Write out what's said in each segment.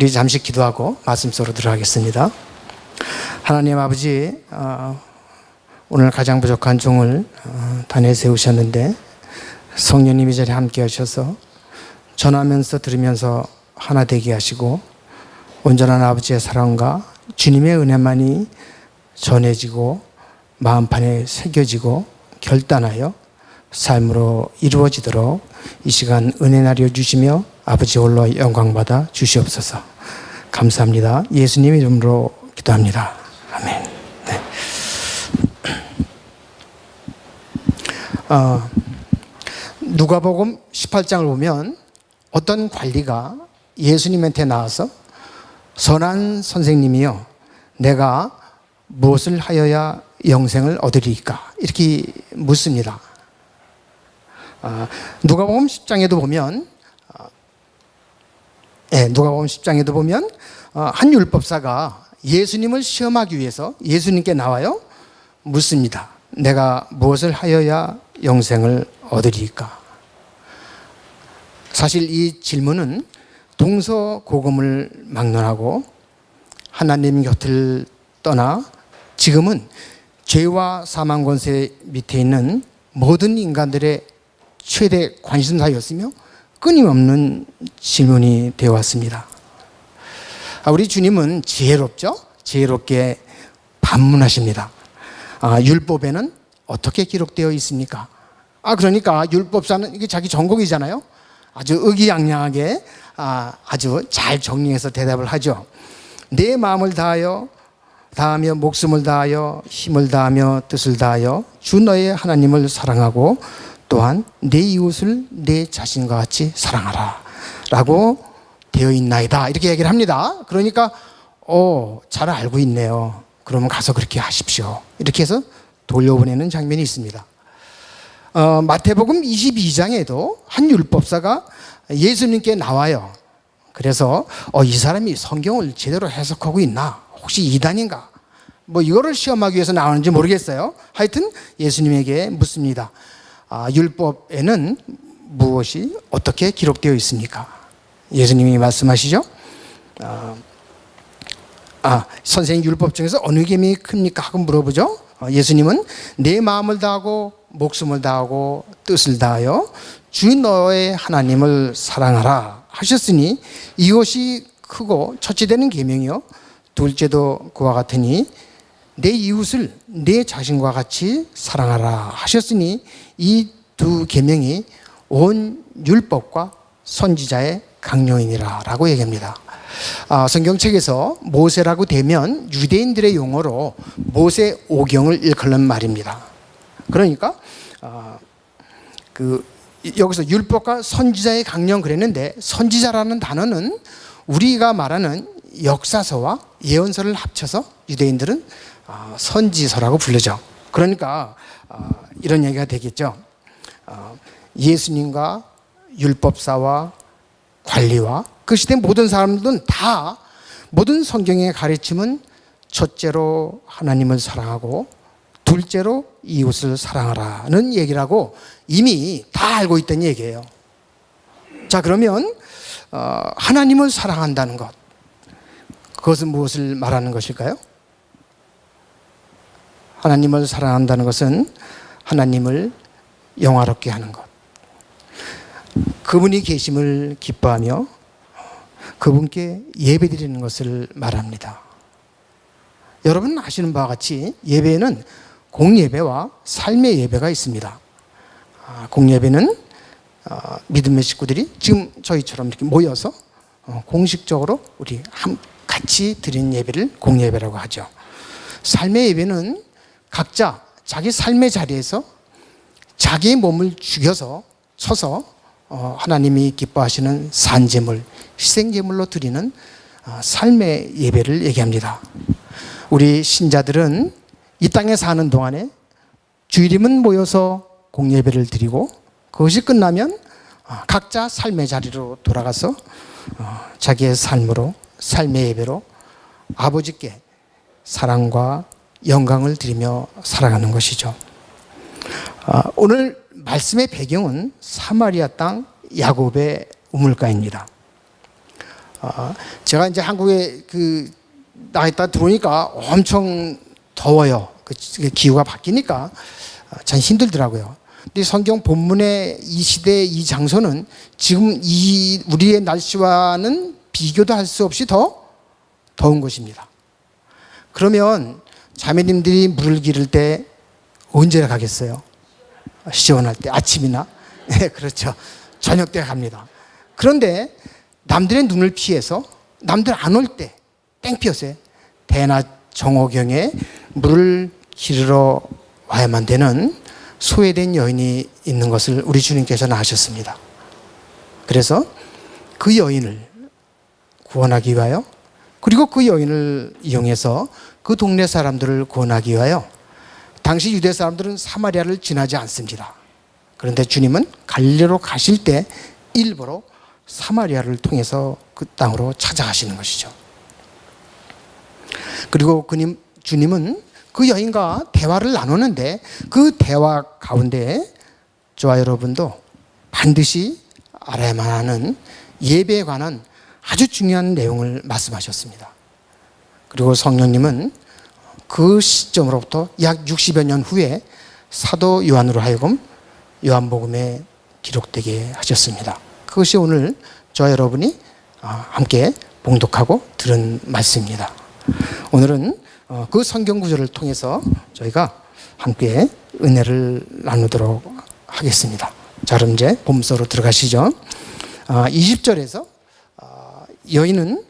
우리 잠시 기도하고 말씀 속으로 들어가겠습니다. 하나님 아버지, 오늘 가장 부족한 종을 단에 세우셨는데 성령님이 이 자리에 함께 하셔서 전하면서 들으면서 하나 되게 하시고 온전한 아버지의 사랑과 주님의 은혜만이 전해지고 마음판에 새겨지고 결단하여 삶으로 이루어지도록 이 시간 은혜 나려 주시며 아버지 홀로 영광받아 주시옵소서. 감사합니다. 예수님 이름으로 기도합니다. 아멘. 네. 누가복음 18장을 보면 어떤 관리가 예수님한테 나와서 선한 선생님이요, 내가 무엇을 하여야 영생을 얻으리까? 이렇게 묻습니다. 누가복음 10장에도 보면 누가복음 10장에도 보면 한 율법사가 예수님을 시험하기 위해서 예수님께 나와요 묻습니다. 내가 무엇을 하여야 영생을 얻으리까? 사실 이 질문은 동서고금을 막론하고 하나님 곁을 떠나 지금은 죄와 사망 권세 밑에 있는 모든 인간들의 최대 관심사였으며 끊임없는 질문이 되어 왔습니다. 우리 주님은 지혜롭죠? 지혜롭게 반문하십니다. 율법에는 어떻게 기록되어 있습니까? 그러니까 율법사는 이게 자기 전공이잖아요. 아주 의기양양하게 아주 잘 정리해서 대답을 하죠. 내 마음을 다하며 목숨을 다하여 힘을 다하며 뜻을 다하여 주 너의 하나님을 사랑하고 또한 내 이웃을 내 자신과 같이 사랑하라 라고 되어 있나이다, 이렇게 얘기를 합니다. 그러니까 잘 알고 있네요. 그러면 가서 그렇게 하십시오, 이렇게 해서 돌려보내는 장면이 있습니다. 마태복음 22장에도 한 율법사가 예수님께 나와요. 그래서 이 사람이 성경을 제대로 해석하고 있나, 혹시 이단인가, 이거를 시험하기 위해서 나오는지 모르겠어요. 하여튼 예수님에게 묻습니다. 율법에는 무엇이 어떻게 기록되어 있습니까? 예수님이 말씀하시죠. 선생님, 율법 중에서 어느 계명이 큽니까? 하고 물어보죠. 예수님은 내 마음을 다하고 목숨을 다하고 뜻을 다하여 주 너의 하나님을 사랑하라 하셨으니 이것이 크고 첫째 되는 계명이요, 둘째도 그와 같으니 내 이웃을 내 자신과 같이 사랑하라 하셨으니 이 두 계명이 온 율법과 선지자의 강령이니라 라고 얘기합니다. 성경책에서 모세라고 되면 유대인들의 용어로 모세 오경을 일컫는 말입니다. 그러니까 여기서 율법과 선지자의 강령 그랬는데, 선지자라는 단어는 우리가 말하는 역사서와 예언서를 합쳐서 유대인들은 선지서라고 부르죠. 그러니까 이런 얘기가 되겠죠. 예수님과 율법사와 관리와 그 시대 모든 사람들은 다 모든 성경의 가르침은 첫째로 하나님을 사랑하고 둘째로 이웃을 사랑하라는 얘기라고 이미 다 알고 있다는 얘기예요. 자, 그러면 하나님을 사랑한다는 것, 그것은 무엇을 말하는 것일까요? 하나님을 사랑한다는 것은 하나님을 영화롭게 하는 것, 그분이 계심을 기뻐하며 그분께 예배드리는 것을 말합니다. 여러분 아시는 바와 같이 예배에는 공예배와 삶의 예배가 있습니다. 공예배는 믿음의 식구들이 지금 저희처럼 이렇게 모여서 공식적으로 우리 같이 드리는 예배를 공예배라고 하죠. 삶의 예배는 각자 자기 삶의 자리에서 자기의 몸을 죽여서 쳐서 하나님이 기뻐하시는 산제물, 희생제물로 드리는 삶의 예배를 얘기합니다. 우리 신자들은 이 땅에 사는 동안에 주일이면 모여서 공예배를 드리고 그것이 끝나면 각자 삶의 자리로 돌아가서 자기의 삶으로, 삶의 예배로 아버지께 사랑과 영광을 드리며 살아가는 것이죠. 오늘 말씀의 배경은 사마리아 땅 야곱의 우물가입니다. 제가 이제 한국에 나가 있다 들어오니까 엄청 더워요. 그 기후가 바뀌니까 참 힘들더라고요. 근데 성경 본문의 이 시대 이 장소는 지금 우리의 날씨와는 비교도 할 수 없이 더 더운 것입니다. 그러면 자매님들이 물을 기를 때 언제 가겠어요? 시원할 때, 아침이나? 네, 그렇죠. 저녁 때 갑니다. 그런데 남들의 눈을 피해서 남들 안 올 때 땡피었어요. 대낮 정오경에 물을 기르러 와야만 되는 소외된 여인이 있는 것을 우리 주님께서는 아셨습니다. 그래서 그 여인을 구원하기 위하여, 그리고 그 여인을 이용해서 그 동네 사람들을 구원하기 위하여, 당시 유대 사람들은 사마리아를 지나지 않습니다. 그런데 주님은 갈릴리로 가실 때 일부러 사마리아를 통해서 그 땅으로 찾아가시는 것이죠. 그리고 주님은 그 여인과 대화를 나누는데, 그 대화 가운데 저와 여러분도 반드시 알아야만 하는 예배에 관한 아주 중요한 내용을 말씀하셨습니다. 그리고 성령님은 그 시점으로부터 약 60여 년 후에 사도 요한으로 하여금 요한복음에 기록되게 하셨습니다. 그것이 오늘 저와 여러분이 함께 봉독하고 들은 말씀입니다. 오늘은 그 성경 구절을 통해서 저희가 함께 은혜를 나누도록 하겠습니다. 자, 그럼 이제 본문으로 들어가시죠. 20절에서 여인은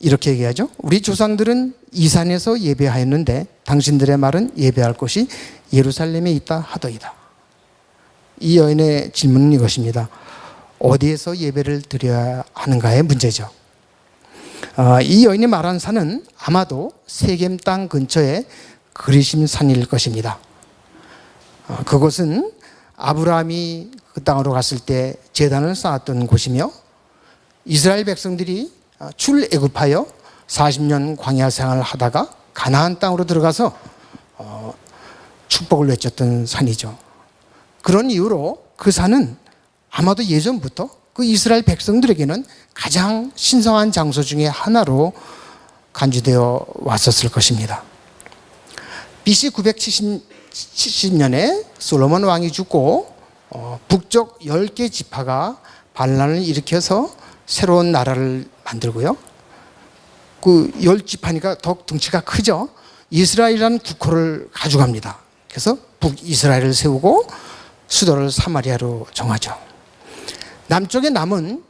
이렇게 얘기하죠. 우리 조상들은 이 산에서 예배하였는데 당신들의 말은 예배할 곳이 예루살렘에 있다 하더이다. 이 여인의 질문은 이것입니다. 어디에서 예배를 드려야 하는가의 문제죠. 이 여인이 말한 산은 아마도 세겜 땅 근처에 그리심 산일 것입니다. 그곳은 아브라함이 그 땅으로 갔을 때 제단을 쌓았던 곳이며, 이스라엘 백성들이 출애굽하여 40년 광야 생활을 하다가 가나안 땅으로 들어가서 축복을 외쳤던 산이죠. 그런 이유로 그 산은 아마도 예전부터 그 이스라엘 백성들에게는 가장 신성한 장소 중에 하나로 간주되어 왔었을 것입니다. BC 970년에 솔로몬 왕이 죽고 북쪽 10개 지파가 반란을 일으켜서 새로운 나라를 만들고요. 그 10지파니까 더욱 덩치가 크죠. 이스라엘이라는 국호를 가져갑니다. 그래서 북이스라엘을 세우고 수도를 사마리아로 정하죠. 남쪽에 남은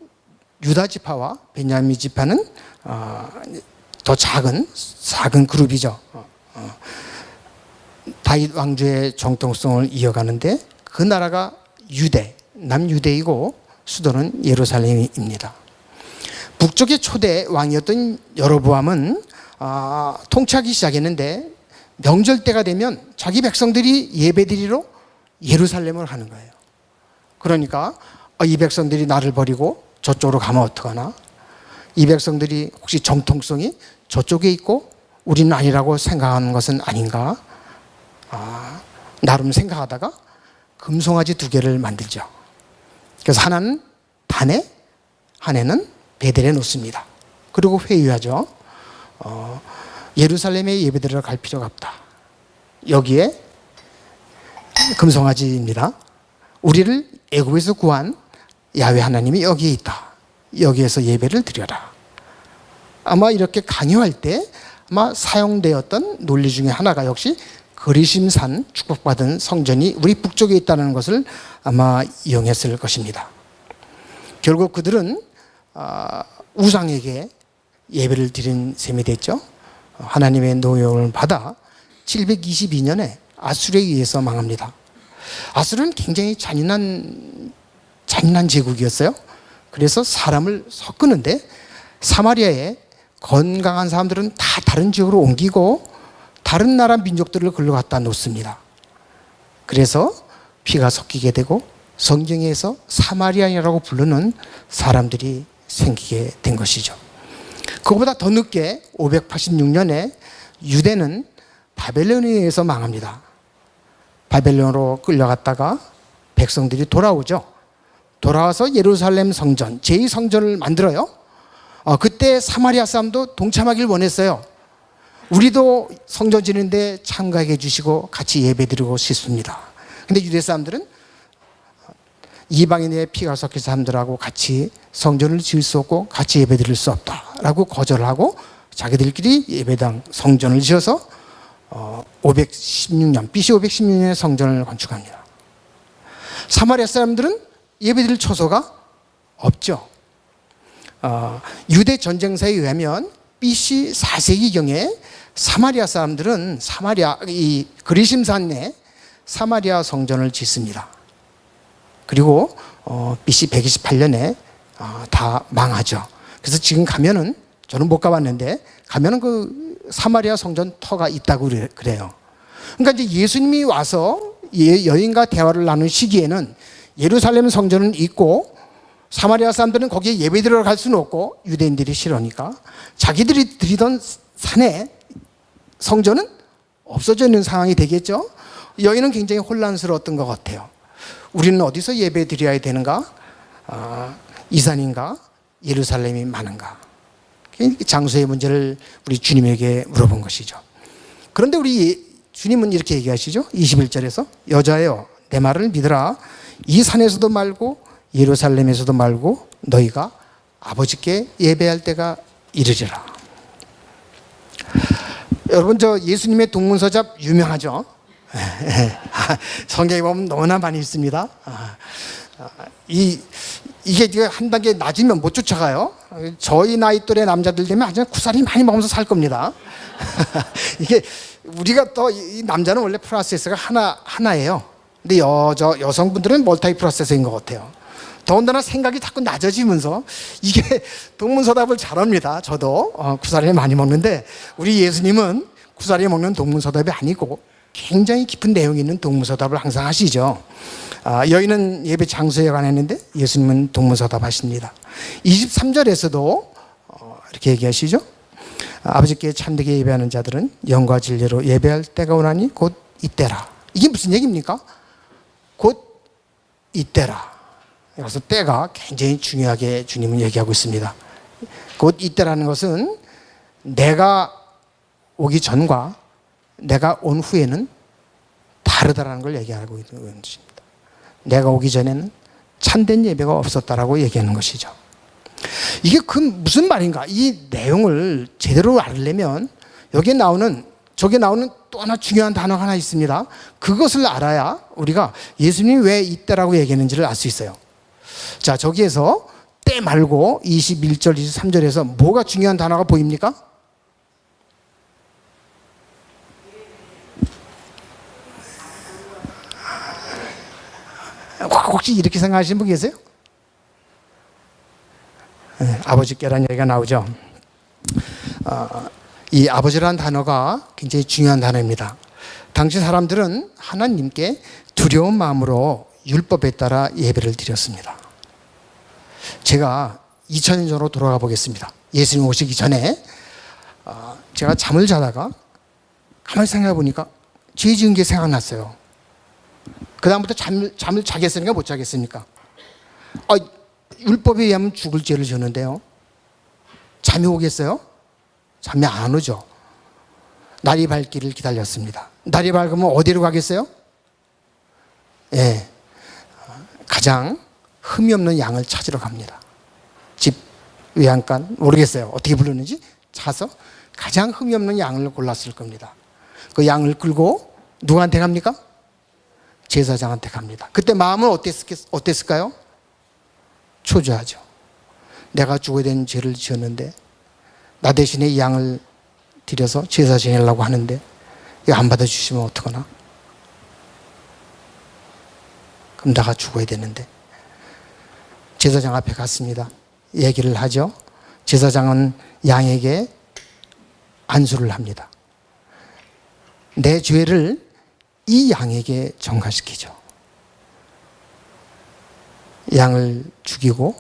유다 지파와 베냐민 지파는 더 작은 그룹이죠. 다윗 왕조의 정통성을 이어가는데 그 나라가 남유대이고 수도는 예루살렘입니다. 북쪽의 초대 왕이었던 여로보암은 통치하기 시작했는데 명절 때가 되면 자기 백성들이 예배드리러 예루살렘을 가는 거예요. 그러니까 이 백성들이 나를 버리고 저쪽으로 가면 어떡하나? 이 백성들이 혹시 정통성이 저쪽에 있고 우리는 아니라고 생각하는 것은 아닌가? 나름 생각하다가 금송아지 2개를 만들죠. 그래서 하나는 단에, 하나는 베델에 놓습니다. 그리고 회유하죠. 예루살렘에 예배드리러 갈 필요가 없다. 여기에 금송아지입니다. 우리를 애굽에서 구한 야훼 하나님이 여기에 있다. 여기에서 예배를 드려라. 아마 이렇게 강요할 때 아마 사용되었던 논리 중에 하나가 역시 그리심산 축복받은 성전이 우리 북쪽에 있다는 것을 아마 이용했을 것입니다. 결국 그들은 우상에게 예배를 드린 셈이 됐죠. 하나님의 노역을 받아 722년에 아수르에 의해서 망합니다. 아수르는 굉장히 잔인한 제국이었어요. 그래서 사람을 섞는데 사마리아에 건강한 사람들은 다 다른 지역으로 옮기고 다른 나라 민족들을 걸로 갖다 놓습니다. 그래서 피가 섞이게 되고 성경에서 사마리아인이라고 부르는 사람들이 생기게 된 것이죠. 그보다 더 늦게 586년에 유대는 바벨론에 의해서 망합니다. 바벨론으로 끌려갔다가 백성들이 돌아오죠. 돌아와서 예루살렘 성전, 제2성전을 만들어요. 그때 사마리아 사람도 동참하길 원했어요. 우리도 성전 지는데 참가해 주시고 같이 예배드리고 싶습니다. 근데 유대 사람들은 이방인의 피가 섞인 사람들하고 같이 성전을 지을 수 없고 같이 예배드릴 수 없다라고 거절하고 자기들끼리 예배당 성전을 지어서 516년 BC 516년에 성전을 건축합니다. 사마리아 사람들은 예배드릴 처소가 없죠. 유대 전쟁사에 의하면 BC 4세기경에 사마리아 사람들은 이 그리심산에 사마리아 성전을 짓습니다. 그리고 BC 128년에 다 망하죠. 그래서 지금 가면은, 저는 못 가봤는데 가면은 그 사마리아 성전 터가 있다고 그래요. 그러니까 이제 예수님이 와서 여인과 대화를 나눈 시기에는 예루살렘 성전은 있고 사마리아 사람들은 거기에 예배드리러 갈 수는 없고 유대인들이 싫으니까 자기들이 드리던 산에 성전은 없어져 있는 상황이 되겠죠. 여인은 굉장히 혼란스러웠던 것 같아요. 우리는 어디서 예배 드려야 되는가? 이 산인가? 예루살렘이 많은가? 장소의 문제를 우리 주님에게 물어본 것이죠. 그런데 우리 주님은 이렇게 얘기하시죠. 21절에서 여자여 내 말을 믿으라. 이 산에서도 말고 예루살렘에서도 말고 너희가 아버지께 예배할 때가 이르리라. 여러분, 저 예수님의 동문서답 유명하죠. 성경에 보면 너무나 많이 있습니다. 이게 한 단계 낮으면 못 쫓아가요. 저희 나이 또래 남자들 되면 아주 구살이 많이 먹으면서 살 겁니다. 이게 우리가 또 이 남자는 원래 프로세스가 하나예요. 근데 여성분들은 멀티 프로세스인 것 같아요. 더군다나 생각이 자꾸 낮아지면서 이게 동문서답을 잘합니다. 저도 구살이 많이 먹는데 우리 예수님은 구살이 먹는 동문서답이 아니고 굉장히 깊은 내용이 있는 동문서답을 항상 하시죠. 여인은 예배 장소에 관했는데 예수님은 동문서답 하십니다. 23절에서도 이렇게 얘기하시죠. 아버지께 참되게 예배하는 자들은 영과 진리로 예배할 때가 오나니 곧 이때라. 이게 무슨 얘기입니까? 곧 이때라. 그래서 때가 굉장히 중요하게 주님은 얘기하고 있습니다. 곧 이때라는 것은 내가 오기 전과 내가 온 후에는 다르다라는 걸 얘기하고 있는 것입니다. 내가 오기 전에는 참된 예배가 없었다라고 얘기하는 것이죠. 이게 무슨 말인가? 이 내용을 제대로 알려면 저게 나오는 또 하나 중요한 단어가 하나 있습니다. 그것을 알아야 우리가 예수님이 왜 이때라고 얘기했는지를 알 수 있어요. 자, 저기에서 때 말고 21절, 23절에서 뭐가 중요한 단어가 보입니까? 혹시 이렇게 생각하시는 분 계세요? 아버지께라는 얘기가 나오죠. 이 아버지라는 단어가 굉장히 중요한 단어입니다. 당시 사람들은 하나님께 두려운 마음으로 율법에 따라 예배를 드렸습니다. 제가 2000년 전으로 돌아가 보겠습니다. 예수님 오시기 전에 제가 잠을 자다가 가만히 생각해 보니까 죄 지은 게 생각났어요. 그 다음부터 잠을 자겠습니까? 못 자겠습니까? 율법에 의하면 죽을 죄를 지었는데요. 잠이 오겠어요? 잠이 안 오죠. 날이 밝기를 기다렸습니다. 날이 밝으면 어디로 가겠어요? 예, 가장 흠이 없는 양을 찾으러 갑니다. 집, 외양간 모르겠어요. 어떻게 부르는지 차서 가장 흠이 없는 양을 골랐을 겁니다. 그 양을 끌고 누구한테 갑니까? 제사장한테 갑니다. 그때 마음은 어땠을까요? 초조하죠. 내가 죽어야 되는 죄를 지었는데 나 대신에 이 양을 드려서 제사 지내려고 하는데 이거 안 받아주시면 어떡하나? 그럼 내가 죽어야 되는데. 제사장 앞에 갔습니다. 얘기를 하죠. 제사장은 양에게 안수를 합니다. 내 죄를 이 양에게 전가시키죠. 양을 죽이고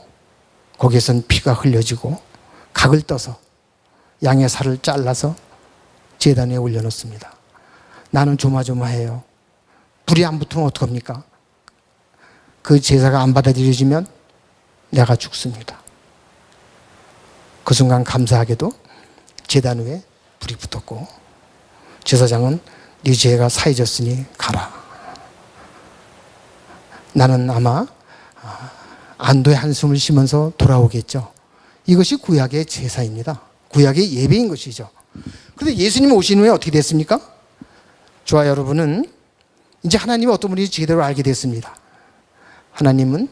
거기에선 피가 흘려지고 각을 떠서 양의 살을 잘라서 제단에 올려놓습니다. 나는 조마조마해요. 불이 안 붙으면 어떡합니까? 그 제사가 안 받아들여지면 내가 죽습니다. 그 순간 감사하게도 제단 위에 불이 붙었고 제사장은 네 죄가 사해졌으니 가라. 나는 아마 안도의 한숨을 쉬면서 돌아오겠죠. 이것이 구약의 제사입니다. 구약의 예배인 것이죠. 그런데 예수님 오신 후에 어떻게 됐습니까? 저와 여러분은 이제 하나님이 어떤 분인지 제대로 알게 됐습니다. 하나님은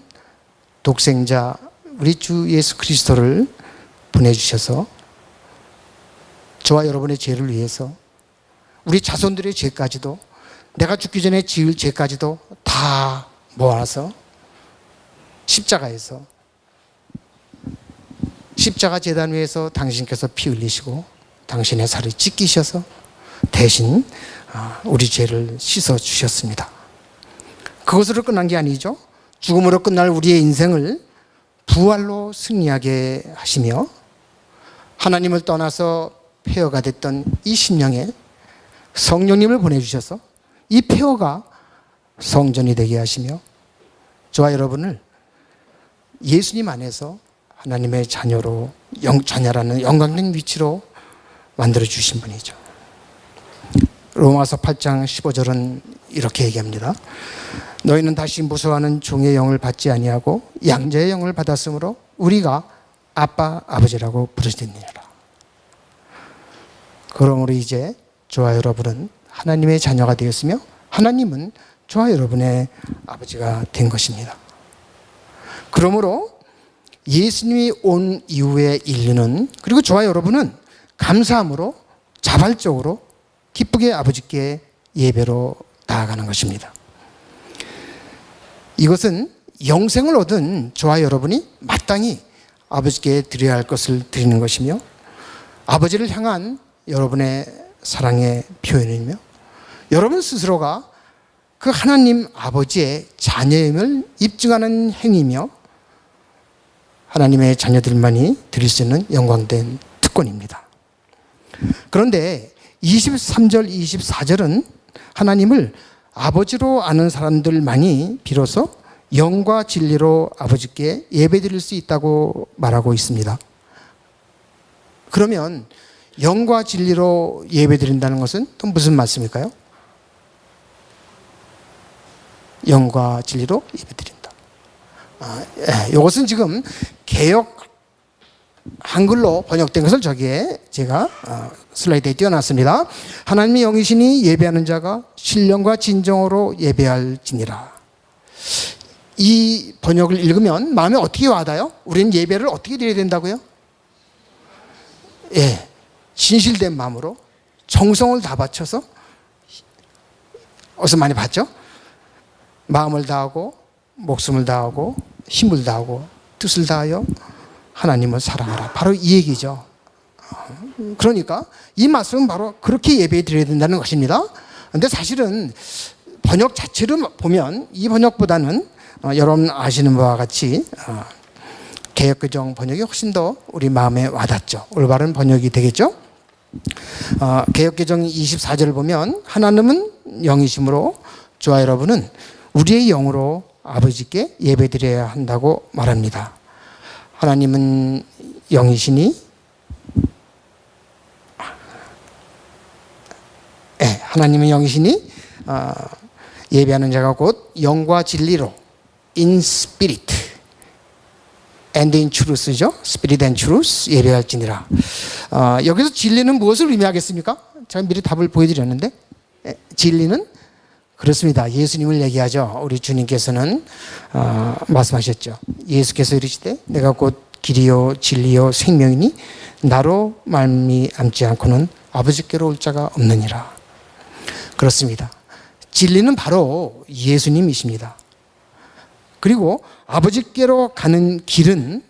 독생자 우리 주 예수 그리스도를 보내주셔서 저와 여러분의 죄를 위해서 우리 자손들의 죄까지도 내가 죽기 전에 지을 죄까지도 다 모아서 십자가에서 십자가 제단 위에서 당신께서 피 흘리시고 당신의 살을 찢기셔서 대신 우리 죄를 씻어 주셨습니다. 그것으로 끝난 게 아니죠. 죽음으로 끝날 우리의 인생을 부활로 승리하게 하시며 하나님을 떠나서 폐허가 됐던 이 심령에 성령님을 보내주셔서 이 폐허가 성전이 되게 하시며 저와 여러분을 예수님 안에서 하나님의 자녀로 자녀라는 영광된 위치로 만들어 주신 분이죠. 로마서 8장 15절은 이렇게 얘기합니다. 너희는 다시 무서워하는 종의 영을 받지 아니하고 양자의 영을 받았으므로 우리가 아빠 아버지라고 부르짖느니라. 그러므로 이제 저와 여러분은 하나님의 자녀가 되었으며 하나님은 저와 여러분의 아버지가 된 것입니다. 그러므로 예수님이 온 이후의 인류는 그리고 저와 여러분은 감사함으로 자발적으로 기쁘게 아버지께 예배로 나아가는 것입니다. 이것은 영생을 얻은 저와 여러분이 마땅히 아버지께 드려야 할 것을 드리는 것이며 아버지를 향한 여러분의 사랑의 표현이며 여러분 스스로가 그 하나님 아버지의 자녀임을 입증하는 행위며 하나님의 자녀들만이 드릴 수 있는 영광된 특권입니다. 그런데 23절, 24절은 하나님을 아버지로 아는 사람들만이 비로소 영과 진리로 아버지께 예배드릴 수 있다고 말하고 있습니다. 그러면 영과 진리로 예배드린다는 것은 또 무슨 말씀일까요? 영과 진리로 예배드린다. 이것은 지금 개역 한글로 번역된 것을 저기에 제가 슬라이드에 띄워놨습니다. 하나님의 영이시니 예배하는 자가 신령과 진정으로 예배할지니라. 이 번역을 읽으면 마음에 어떻게 와닿아요? 우리는 예배를 어떻게 드려야 된다고요? 진실된 마음으로 정성을 다 바쳐서 어디서 많이 봤죠? 마음을 다하고 목숨을 다하고 힘을 다하고 뜻을 다하여 하나님을 사랑하라. 바로 이 얘기죠. 그러니까 이 말씀은 바로 그렇게 예배 드려야 된다는 것입니다. 그런데 사실은 번역 자체를 보면 이 번역보다는 여러분 아시는 바와 같이 개역개정 번역이 훨씬 더 우리 마음에 와닿죠. 올바른 번역이 되겠죠. 개역개정 24절을 보면 하나님은 영이심으로 저와 여러분은 우리의 영으로 아버지께 예배드려야 한다고 말합니다. 하나님은 영이시니 하나님은 영이시니 예배하는 자가 곧 영과 진리로 in spirit and in truth죠. spirit and truth 예배할지니라. 여기서 진리는 무엇을 의미하겠습니까? 제가 미리 답을 보여드렸는데 진리는 그렇습니다. 예수님을 얘기하죠. 우리 주님께서는 말씀하셨죠. 예수께서 이르시되 내가 곧 길이요 진리요 생명이니 나로 말미암지 않고는 아버지께로 올 자가 없느니라. 그렇습니다. 진리는 바로 예수님이십니다. 그리고 아버지께로 가는 길은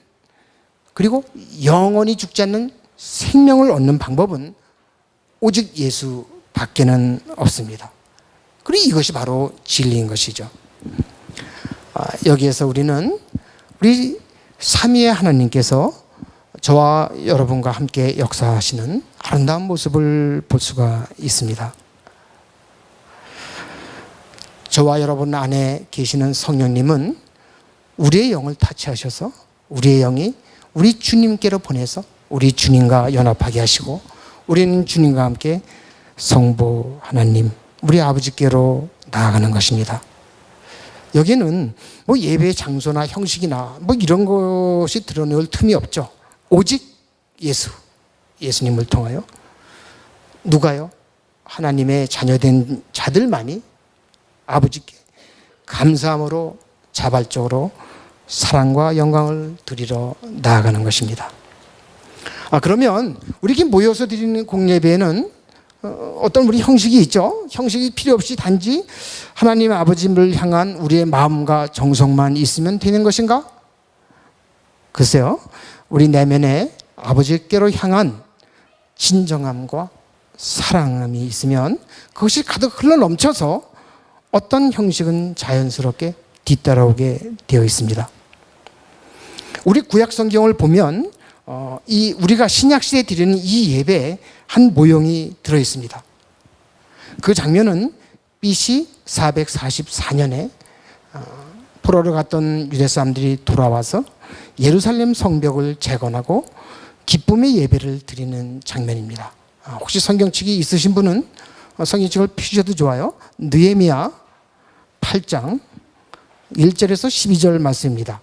그리고 영원히 죽지 않는 생명을 얻는 방법은 오직 예수밖에는 없습니다. 그리고 이것이 바로 진리인 것이죠. 여기에서 우리는 우리 삼위의 하나님께서 저와 여러분과 함께 역사하시는 아름다운 모습을 볼 수가 있습니다. 저와 여러분 안에 계시는 성령님은 우리의 영을 타치하셔서 우리의 영이 우리 주님께로 보내서 우리 주님과 연합하게 하시고 우리는 주님과 함께 성부 하나님 우리 아버지께로 나아가는 것입니다. 여기는 뭐 예배 장소나 형식이나 뭐 이런 것이 드러낼 틈이 없죠. 오직 예수님을 통하여 누가요? 하나님의 자녀된 자들만이 아버지께 감사함으로 자발적으로 사랑과 영광을 드리러 나아가는 것입니다. 그러면 우리 이렇게 모여서 드리는 공예배에는 어떤 우리 형식이 있죠. 형식이 필요 없이 단지 하나님 아버지를 향한 우리의 마음과 정성만 있으면 되는 것인가? 글쎄요. 우리 내면에 아버지께로 향한 진정함과 사랑함이 있으면 그것이 가득 흘러넘쳐서 어떤 형식은 자연스럽게 뒤따라오게 되어 있습니다. 우리 구약 성경을 보면 우리가 신약 시대에 드리는 이 예배에 한 모형이 들어 있습니다. 그 장면은 BC 444년에 포로를 갔던 유대 사람들이 돌아와서 예루살렘 성벽을 재건하고 기쁨의 예배를 드리는 장면입니다. 혹시 성경책이 있으신 분은 성경책을 펴주셔도 좋아요. 느헤미야 8장 1절에서 12절 말씀입니다.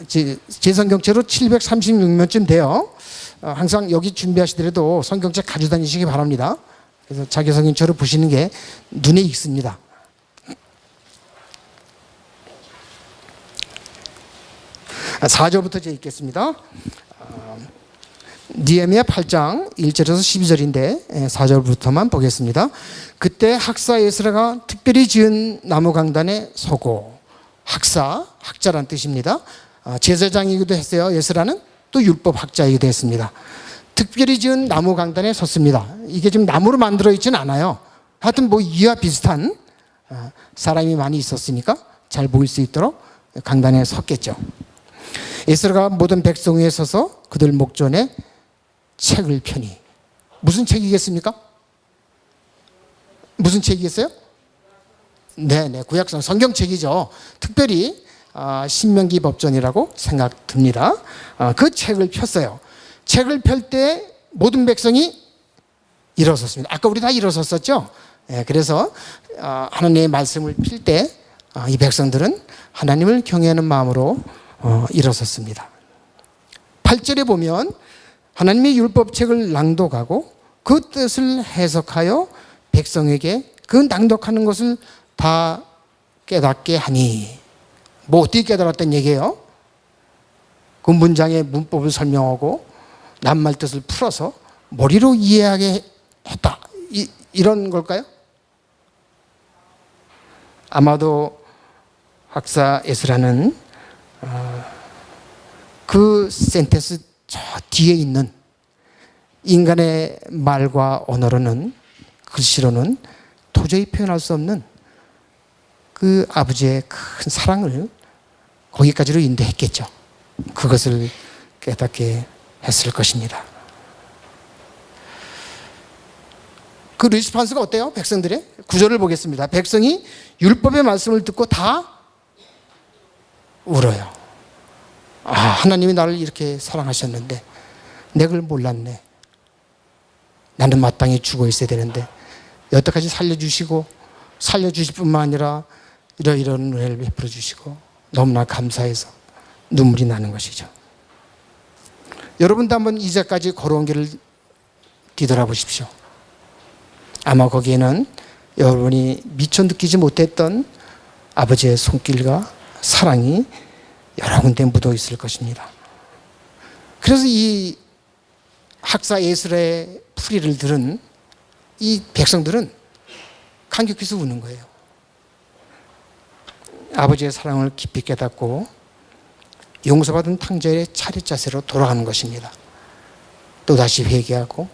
제 성경책으로 736면쯤 돼요. 항상 여기 준비하시더라도 성경책 가지고 다니시기 바랍니다. 그래서 자기 성경책으로 보시는 게 눈에 익습니다. 아, 4절부터 제가 읽겠습니다. 느헤미야 8장 1절에서 12절인데 4절부터만 보겠습니다. 그때 학사 에스라가 특별히 지은 나무 강단에 서고, 학자란 뜻입니다. 제사장이기도 했어요. 에스라는 또 율법 학자이기도 했습니다. 특별히 지은 나무 강단에 섰습니다. 이게 지금 나무로 만들어 있지는 않아요. 하여튼 뭐 이와 비슷한 사람이 많이 있었으니까 잘 보일 수 있도록 강단에 섰겠죠. 에스라가 모든 백성 위에 서서 그들 목전에 책을 펴니. 무슨 책이겠습니까? 무슨 책이겠어요? 네네, 구약성 성경책이죠. 특별히 신명기 법전이라고 생각됩니다. 그 책을 폈어요. 책을 펼 때 모든 백성이 일어섰습니다. 아까 우리 다 일어섰었죠? 그래서 하나님의 말씀을 필 때 이 백성들은 하나님을 경외하는 마음으로 일어섰습니다. 8절에 보면 하나님의 율법책을 낭독하고 그 뜻을 해석하여 백성에게 그 낭독하는 것을 다 깨닫게 하니. 뭐 어떻게 깨달았다는 얘기예요? 그 문장의 문법을 설명하고 낱말 뜻을 풀어서 머리로 이해하게 했다. 이런 걸까요? 아마도 학사 에스라는 그 센텐스 저 뒤에 있는 인간의 말과 언어로는, 글씨로는 도저히 표현할 수 없는 그 아버지의 큰 사랑을 거기까지로 인도했겠죠. 그것을 깨닫게 했을 것입니다. 그 리스판스가 어때요? 백성들의 9절을 보겠습니다. 백성이 율법의 말씀을 듣고 다 울어요. 하나님이 나를 이렇게 사랑하셨는데 내가 그걸 몰랐네. 나는 마땅히 죽어 있어야 되는데 여태까지 살려주시고 살려주실 뿐만 아니라 이런 은혜를 베풀어 주시고 너무나 감사해서 눈물이 나는 것이죠. 여러분도 한번 이제까지 걸어온 길을 뒤돌아보십시오. 아마 거기에는 여러분이 미처 느끼지 못했던 아버지의 손길과 사랑이 여러 군데 묻어 있을 것입니다. 그래서 이 학사 에스라의 풀이를 들은 이 백성들은 감격해서 우는 거예요. 아버지의 사랑을 깊이 깨닫고 용서받은 탕자의 차렷 자세로 돌아가는 것입니다. 또다시 회개하고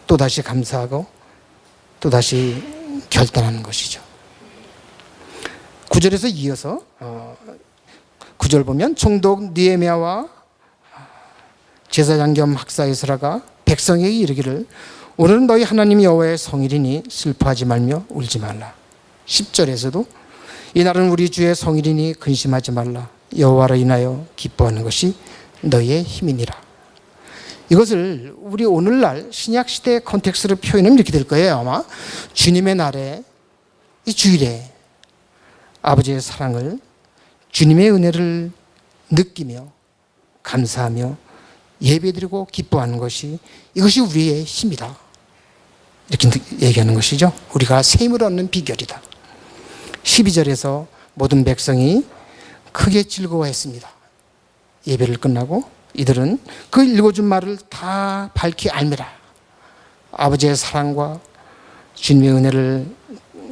또다시 감사하고 또다시 결단하는 것이죠. 9절에서 이어서 9절 보면 총독 느헤미야와 제사장 겸 학사 에스라가 백성에게 이르기를 오늘은 너희 하나님 여호와의 성일이니 슬퍼하지 말며 울지 말라. 10절에서도 이날은 우리 주의 성일이니 근심하지 말라. 여호와로 인하여 기뻐하는 것이 너희의 힘이니라. 이것을 우리 오늘날 신약시대 컨텍스트로 표현하면 이렇게 될 거예요. 아마 주님의 날에, 이 주일에 아버지의 사랑을, 주님의 은혜를 느끼며 감사하며 예배드리고 기뻐하는 것이, 이것이 우리의 힘이다, 이렇게 얘기하는 것이죠. 우리가 셈을 얻는 비결이다. 12절에서 모든 백성이 크게 즐거워했습니다. 예배를 끝나고 이들은 그 읽어준 말을 다 밝히 알미라. 아버지의 사랑과 주님의 은혜를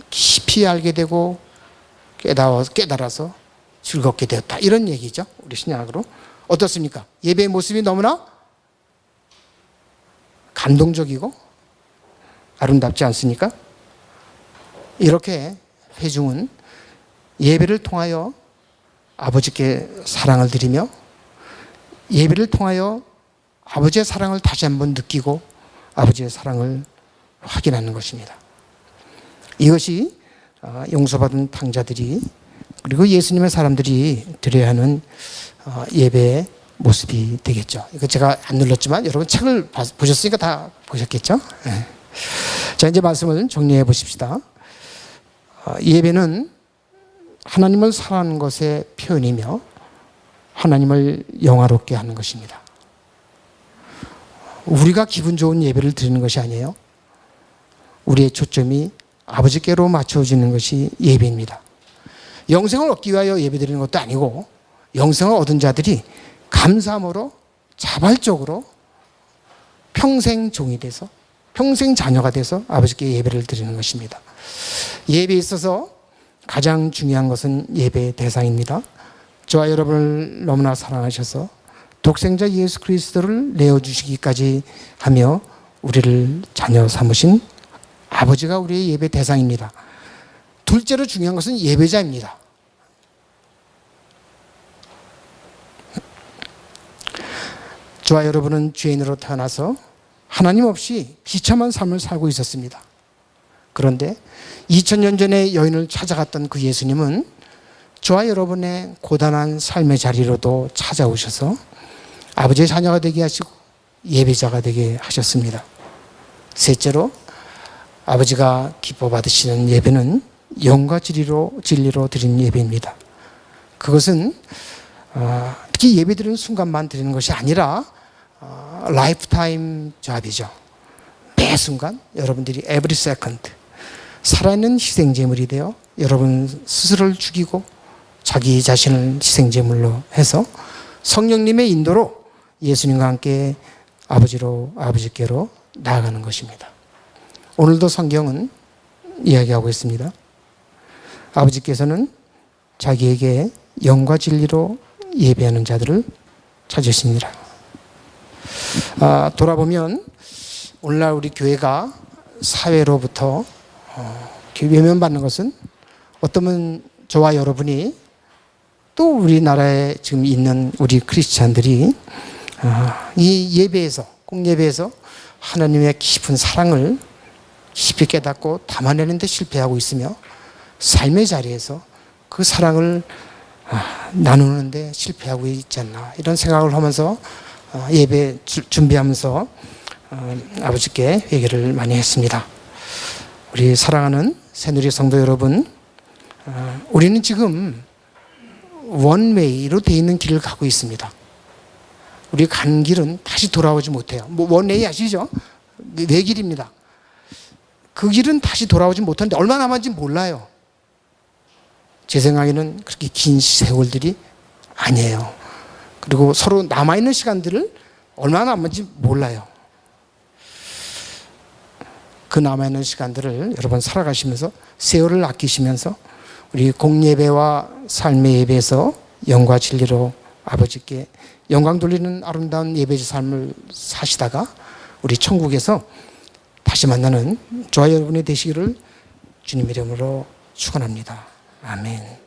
깊이 알게 되고 깨달아서 즐겁게 되었다, 이런 얘기죠. 우리 신약으로. 어떻습니까? 예배의 모습이 너무나 감동적이고 아름답지 않습니까? 이렇게 회중은 예배를 통하여 아버지께 사랑을 드리며 예배를 통하여 아버지의 사랑을 다시 한번 느끼고 아버지의 사랑을 확인하는 것입니다. 이것이 용서받은 탕자들이, 그리고 예수님의 사람들이 드려야 하는 예배의 모습이 되겠죠. 이거 제가 안 눌렀지만 여러분 책을 보셨으니까 다 보셨겠죠? 네. 자, 이제 말씀을 정리해 보십시다. 예배는 하나님을 사랑하는 것의 표현이며 하나님을 영화롭게 하는 것입니다. 우리가 기분 좋은 예배를 드리는 것이 아니에요. 우리의 초점이 아버지께로 맞춰지는 것이 예배입니다. 영생을 얻기 위하여 예배드리는 것도 아니고, 영생을 얻은 자들이 감사함으로 자발적으로 평생 종이 돼서, 평생 자녀가 돼서 아버지께 예배를 드리는 것입니다. 예배에 있어서 가장 중요한 것은 예배의 대상입니다. 저와 여러분을 너무나 사랑하셔서 독생자 예수 그리스도를 내어주시기까지 하며 우리를 자녀 삼으신 아버지가 우리의 예배 대상입니다. 둘째로 중요한 것은 예배자입니다. 저와 여러분은 죄인으로 태어나서 하나님 없이 비참한 삶을 살고 있었습니다. 그런데 2000년 전에 여인을 찾아갔던 그 예수님은 저와 여러분의 고단한 삶의 자리로도 찾아오셔서 아버지의 자녀가 되게 하시고 예배자가 되게 하셨습니다. 셋째로, 아버지가 기뻐 받으시는 예배는 영과 진리로 드리는 예배입니다. 그것은 특히 예배 드리는 순간만 드리는 것이 아니라 라이프타임 잡이죠. 매 순간 여러분들이 every second 살아있는 희생제물이 되어 여러분 스스로를 죽이고 자기 자신을 희생제물로 해서 성령님의 인도로 예수님과 함께 아버지께로 나아가는 것입니다. 오늘도 성경은 이야기하고 있습니다. 아버지께서는 자기에게 영과 진리로 예배하는 자들을 찾으십니다. 돌아보면 오늘날 우리 교회가 사회로부터 외면받는 것은, 어쩌면 저와 여러분이 또 우리나라에 지금 있는 우리 크리스찬들이 이 예배에서, 공예배에서 하나님의 깊은 사랑을 깊이 깨닫고 담아내는 데 실패하고 있으며, 삶의 자리에서 그 사랑을 나누는 데 실패하고 있지 않나, 이런 생각을 하면서 예배 준비하면서 아버지께 회개를 많이 했습니다. 우리 사랑하는 새누리 성도 여러분, 우리는 지금 원웨이로 되어 있는 길을 가고 있습니다. 우리 간 길은 다시 돌아오지 못해요. 원웨이 아시죠? 내 길입니다. 그 길은 다시 돌아오지 못하는데 얼마나 남았는지 몰라요. 제 생각에는 그렇게 긴 세월들이 아니에요. 그리고 서로 남아있는 시간들을 얼마나 남았는지 몰라요. 그 남아있는 시간들을 여러분 살아가시면서, 세월을 아끼시면서 우리 공예배와 삶의 예배에서 영과 진리로 아버지께 영광 돌리는 아름다운 예배의 삶을 사시다가 우리 천국에서 다시 만나는 저와 여러분이 되시기를 주님 이름으로 축원합니다. 아멘.